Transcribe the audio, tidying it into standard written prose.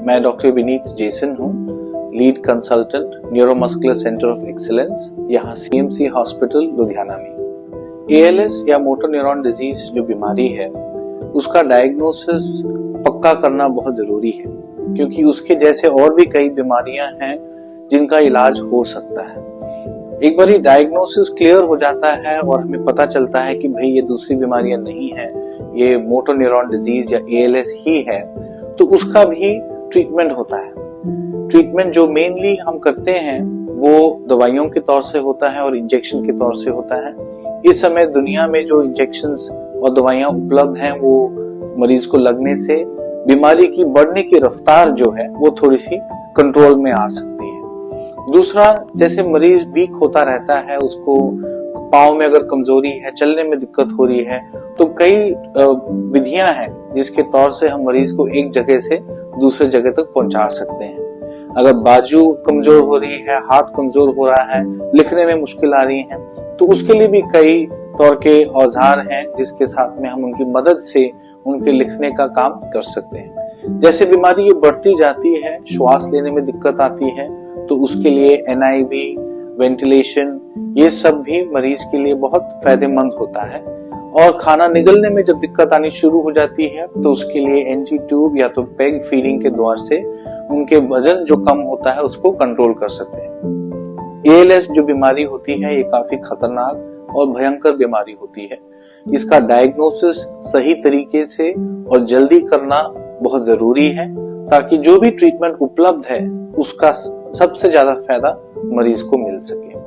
मैं doctor Vineet Jason हूँ, lead consultant neuromuscular centre of excellence, यहाँ सीएमसी हॉस्पिटल लुधियाना में। एएलएस या मोटर न्यूरॉन डिजीज जो बीमारी है उसका डायग्नोसिस पक्का करना बहुत जरूरी है, क्योंकि उसके जैसे और भी कई बीमारियां हैं जिनका इलाज हो सकता है। एक बार डायग्नोसिस क्लियर हो जाता है और हमें पता चलता है कि भाई ये दूसरी बीमारियां नहीं है, ये मोटर न्यूरॉन डिजीज या एएलएस ही है, तो उसका भी ट्रीटमेंट होता है। ट्रीटमेंट जो मेनली हम करते हैं वो दवाइयों के तौर से होता है और इंजेक्शन के तौर से होता है। इस समय दुनिया में जो इंजेक्शंस और दवाइयां उपलब्ध हैं वो मरीज को लगने से बीमारी की बढ़ने की रफ्तार जो है वो थोड़ी सी कंट्रोल में आ सकती है। दूसरा, जैसे मरीज वीक होता रहता है, उसको पाँव में अगर कमजोरी है, चलने में दिक्कत हो रही है, तो कई विधियां हैं जिसके तौर से हम मरीज को एक जगह से दूसरे जगह तक पहुंचा सकते हैं। अगर बाजू कमजोर हो रही है, हाथ कमजोर हो रहा है, लिखने में मुश्किल आ रही है, तो उसके लिए भी कई तौर के औजार हैं जिसके साथ में हम उनकी मदद से उनके लिखने का काम कर सकते हैं। जैसे बीमारी ये बढ़ती जाती है, श्वास लेने में दिक्कत आती है, तो उसके लिए एनआईवी, वेंटिलेशन, ये सब भी मरीज के लिए बहुत फायदेमंद होता है। और खाना निगलने में जब दिक्कत आनी शुरू हो जाती है तो उसके लिए एनजी ट्यूब या तो पेग फीडिंग के द्वार से उनके वजन जो कम होता है उसको कंट्रोल कर सकते हैं। एएलएस जो बीमारी होती है ये काफी खतरनाक और भयंकर बीमारी होती है। इसका डायग्नोसिस सही तरीके से और जल्दी करना बहुत जरूरी है, ताकि जो भी ट्रीटमेंट उपलब्ध है उसका सबसे ज्यादा फायदा मरीज को मिल सके।